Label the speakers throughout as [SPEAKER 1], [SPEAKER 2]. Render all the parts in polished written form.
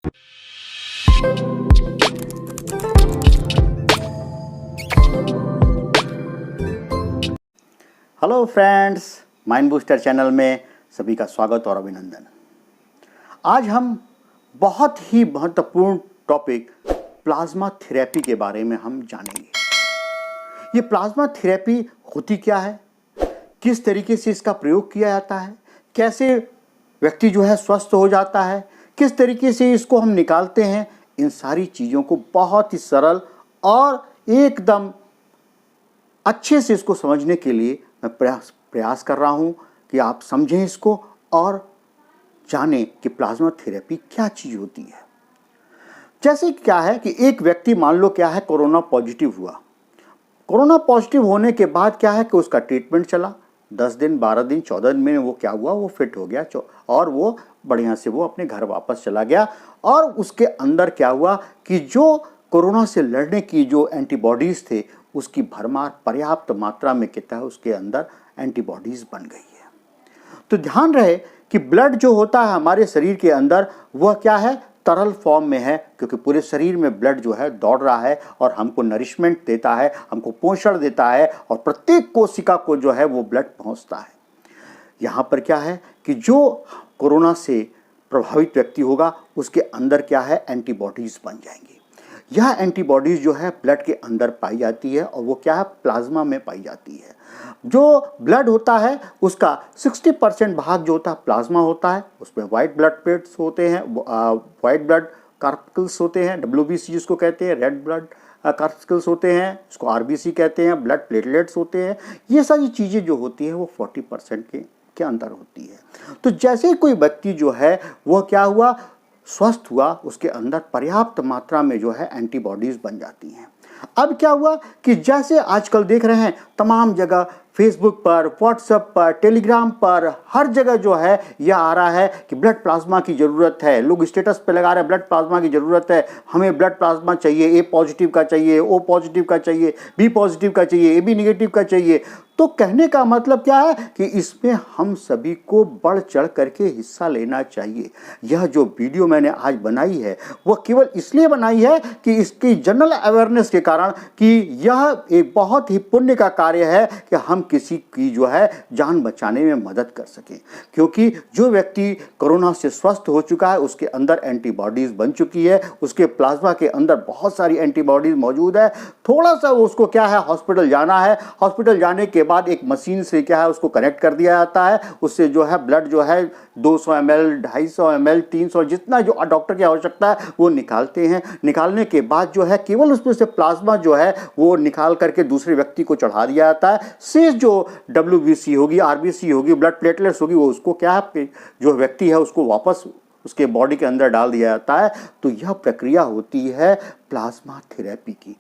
[SPEAKER 1] Hello friends, mind booster channel में सभी का स्वागत और अभिनंदन। आज हम बहुत ही महत्वपूर्ण टॉपिक प्लाज्मा थेरेपी के बारे में हम जानेंगे। ये प्लाज्मा थेरेपी होती क्या है, किस तरीके से इसका प्रयोग किया जाता है, कैसे व्यक्ति जो है स्वस्थ हो जाता है, किस तरीके से इसको हम निकालते हैं, इन सारी चीज़ों को बहुत ही सरल और एकदम अच्छे से इसको समझने के लिए मैं प्रयास कर रहा हूँ कि आप समझें इसको और जानें कि प्लाज्मा थेरेपी क्या चीज़ होती है। जैसे क्या है कि एक व्यक्ति मान लो क्या है कोरोना पॉजिटिव हुआ। कोरोना पॉजिटिव होने के बाद क्या है कि उसका ट्रीटमेंट चला 10 दिन 12 दिन 14 दिन में वो क्या हुआ, वो फिट हो गया और वो बढ़िया से वो अपने घर वापस चला गया। और उसके अंदर क्या हुआ कि जो कोरोना से लड़ने की जो एंटीबॉडीज़ थे उसकी भरमार पर्याप्त मात्रा में कितना है उसके अंदर एंटीबॉडीज़ बन गई है। तो ध्यान रहे कि ब्लड जो होता है हमारे शरीर के अंदर वह क्या है, तरल फॉर्म में है, क्योंकि पूरे शरीर में ब्लड जो है दौड़ रहा है और हमको नरिशमेंट देता है, हमको पोषण देता है और प्रत्येक कोशिका को जो है वो ब्लड पहुंचता है। यहाँ पर क्या है कि जो कोरोना से प्रभावित व्यक्ति होगा उसके अंदर क्या है एंटीबॉडीज़ बन जाएंगी। यह एंटीबॉडीज़ जो है ब्लड के अंदर पाई जाती है और वो क्या है प्लाज्मा में पाई जाती है। जो ब्लड होता है उसका 60% भाग जो होता है प्लाज्मा होता है। उसमें वाइट ब्लड प्लेट्स होते हैं, वाइट ब्लड कार्टिकल्स होते हैं, WBC जिसको कहते हैं, रेड ब्लड कार्टिकल्स होते हैं, इसको RBC कहते हैं, ब्लड प्लेटलेट्स होते हैं। ये सारी चीज़ें जो होती हैं वो 40% के अंदर होती है। तो जैसे कोई व्यक्ति जो है वह क्या हुआ, स्वस्थ हुआ, उसके अंदर पर्याप्त मात्रा में जो है एंटीबॉडीज़ बन जाती हैं। अब क्या हुआ कि जैसे आजकल देख रहे हैं तमाम जगह फेसबुक पर, व्हाट्सएप पर, टेलीग्राम पर, हर जगह जो है यह आ रहा है कि ब्लड प्लाज्मा की ज़रूरत है। लोग स्टेटस पे लगा रहे हैं ब्लड प्लाज्मा की ज़रूरत है, हमें ब्लड प्लाज्मा चाहिए, A पॉजिटिव का चाहिए, O पॉजिटिव का चाहिए, B पॉजिटिव का चाहिए, AB नेगेटिव का चाहिए। तो कहने का मतलब क्या है कि इसमें हम सभी को बढ़ चढ़ करके हिस्सा लेना चाहिए। यह जो वीडियो मैंने आज बनाई है वह केवल इसलिए बनाई है कि इसकी जनरल अवेयरनेस के कारण कि यह एक बहुत ही पुण्य का कार्य है कि हम किसी की जो है जान बचाने में मदद कर सकें। क्योंकि जो व्यक्ति कोरोना से स्वस्थ हो चुका है उसके अंदर एंटीबॉडीज़ बन चुकी है, उसके प्लाज्मा के अंदर बहुत सारी एंटीबॉडीज़ मौजूद है। थोड़ा सा उसको क्या है हॉस्पिटल जाना है, हॉस्पिटल जाने के बाद एक मशीन से क्या है उसको कनेक्ट कर दिया जाता है। उससे जो है ब्लड जो है 200 ml 250 ml 300 जितना जो डॉक्टर की आवश्यकता है वो निकालते हैं। निकालने के बाद जो है केवल उसमें से प्लाज्मा जो है वो निकाल करके दूसरे व्यक्ति को चढ़ा दिया जाता है। शेष जो WBC होगी, RBC होगी, ब्लड प्लेटलेट्स होगी, वो उसको क्या है जो व्यक्ति है उसको वापस उसके बॉडी के अंदर डाल दिया जाता है। तो यह प्रक्रिया होती है प्लाज्मा थेरेपी की।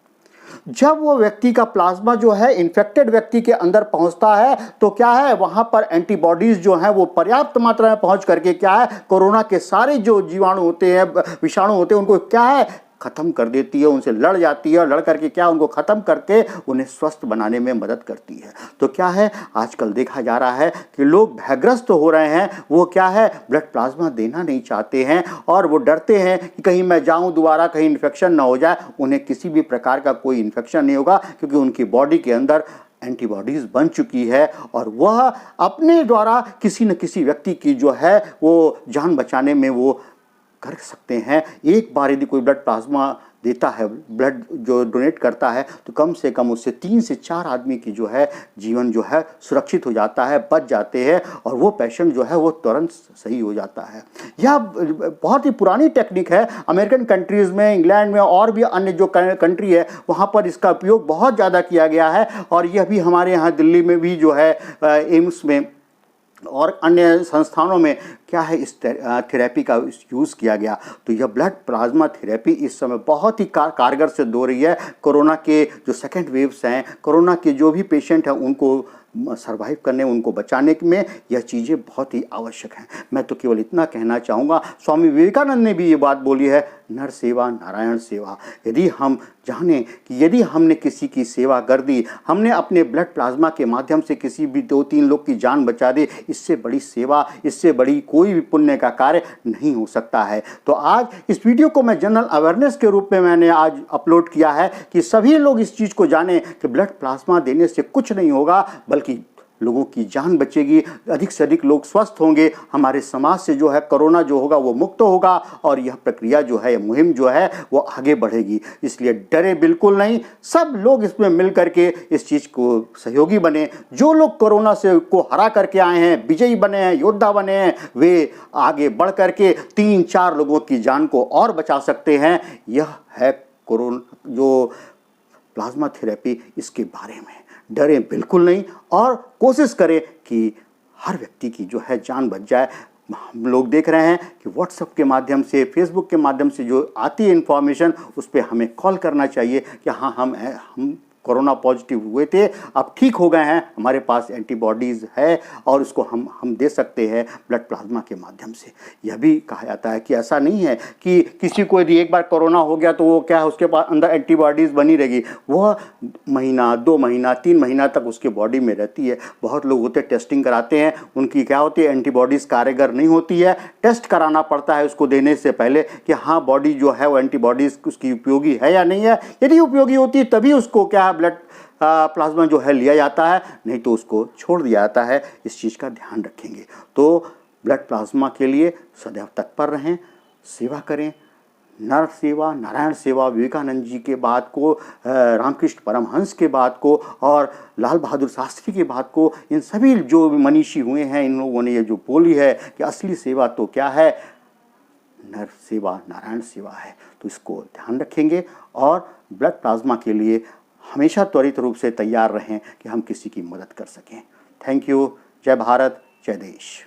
[SPEAKER 1] जब वो व्यक्ति का प्लाज्मा जो है इन्फेक्टेड व्यक्ति के अंदर पहुंचता है तो क्या है वहां पर एंटीबॉडीज जो है वो पर्याप्त मात्रा में पहुंच करके क्या है कोरोना के सारे जो जीवाणु होते हैं, विषाणु होते हैं, उनको क्या है खत्म कर देती है, उनसे लड़ जाती है और लड़ करके क्या उनको खत्म करके उन्हें स्वस्थ बनाने में मदद करती है। तो क्या है आजकल देखा जा रहा है कि लोग भयग्रस्त हो रहे हैं, वो क्या है ब्लड प्लाज्मा देना नहीं चाहते हैं और वो डरते हैं कि कहीं मैं जाऊं दोबारा कहीं इन्फेक्शन ना हो जाए। उन्हें किसी भी प्रकार का कोई इन्फेक्शन नहीं होगा क्योंकि उनकी बॉडी के अंदर एंटीबॉडीज़ बन चुकी है और वह अपने द्वारा किसी न किसी व्यक्ति की जो है वो जान बचाने में वो कर सकते हैं। एक बार यदि कोई ब्लड प्लाज्मा देता है, ब्लड जो डोनेट करता है, तो कम से कम उससे 3 से 4 आदमी की जो है जीवन जो है सुरक्षित हो जाता है, बच जाते हैं और वो पेशेंट जो है वो तुरंत सही हो जाता है। यह बहुत ही पुरानी टेक्निक है। अमेरिकन कंट्रीज़ में, इंग्लैंड में और भी अन्य जो कंट्री है वहाँ पर इसका उपयोग बहुत ज़्यादा किया गया है और यह भी हमारे यहाँ दिल्ली में भी जो है एम्स में और अन्य संस्थानों में क्या है इस थेरेपी का यूज़ किया गया। तो यह ब्लड प्लाज्मा थेरेपी इस समय बहुत ही कारगर सिद्ध हो रही है। कोरोना के जो सेकेंड वेव्स हैं, कोरोना के जो भी पेशेंट हैं उनको सर्वाइव करने, उनको बचाने में यह चीज़ें बहुत ही आवश्यक हैं। मैं तो केवल इतना कहना चाहूँगा, स्वामी विवेकानंद ने भी ये बात बोली है, नर सेवा नारायण सेवा। यदि हम जाने कि यदि हमने किसी की सेवा कर दी, हमने अपने ब्लड प्लाज्मा के माध्यम से किसी भी 2-3 लोग की जान बचा दी, इससे बड़ी सेवा, इससे बड़ी कोई कोई भी पुण्य का कार्य नहीं हो सकता है। तो आज इस वीडियो को मैं जनरल अवेयरनेस के रूप में मैंने आज अपलोड किया है कि सभी लोग इस चीज़ को जानें कि ब्लड प्लाज्मा देने से कुछ नहीं होगा, बल्कि लोगों की जान बचेगी, अधिक से अधिक लोग स्वस्थ होंगे, हमारे समाज से जो है कोरोना जो होगा वो मुक्त होगा और यह प्रक्रिया जो है, मुहिम जो है वो आगे बढ़ेगी। इसलिए डरे बिल्कुल नहीं, सब लोग इसमें मिल करके इस चीज़ को सहयोगी बने। जो लोग कोरोना से को हरा करके आए हैं, विजयी बने हैं, योद्धा बने हैं, वे आगे बढ़ करके 3-4 लोगों की जान को और बचा सकते हैं। यह है कोरोना जो प्लाज्मा थेरेपी, इसके बारे में डरें बिल्कुल नहीं और कोशिश करें कि हर व्यक्ति की जो है जान बच जाए। हम लोग देख रहे हैं कि व्हाट्सएप के माध्यम से, फेसबुक के माध्यम से जो आती है इन्फॉर्मेशन, उस पर हमें कॉल करना चाहिए कि हाँ हम कोरोना पॉजिटिव हुए थे, अब ठीक हो गए हैं, हमारे पास एंटीबॉडीज़ है और उसको हम दे सकते हैं ब्लड प्लाज्मा के माध्यम से। यह भी कहा जाता है कि ऐसा नहीं है कि किसी को यदि एक बार कोरोना हो गया तो वो क्या है, उसके पास अंदर एंटीबॉडीज़ बनी रहेगी, वह महीना, 2 महीना, 3 महीना तक उसके बॉडी में रहती है। बहुत लोग होते टेस्टिंग कराते हैं, उनकी क्या होती है, एंटीबॉडीज़ कारगर नहीं होती है, टेस्ट कराना पड़ता है उसको देने से पहले कि हाँ बॉडी जो है वो एंटीबॉडीज़ उसकी उपयोगी है या नहीं है। यदि उपयोगी होती है तभी उसको क्या ब्लड प्लाज्मा जो है लिया जाता है, नहीं तो उसको छोड़ दिया जाता है। इस चीज़ का ध्यान रखेंगे तो ब्लड प्लाज्मा के लिए सदैव तत्पर रहें, सेवा करें। नर सेवा, नारायण सेवा, विवेकानंद जी के बात को, रामकृष्ण परमहंस के बात को और लाल बहादुर शास्त्री की बात को, इन सभी जो मनीषी हुए हैं, इन लोगों ने ये जो बोली है कि असली सेवा तो क्या है, नर सेवा, नारायण सेवा है। तो इसको ध्यान रखेंगे और ब्लड प्लाज्मा के लिए हमेशा त्वरित रूप से तैयार रहें कि हम किसी की मदद कर सकें। Thank you. जय भारत, जय देश।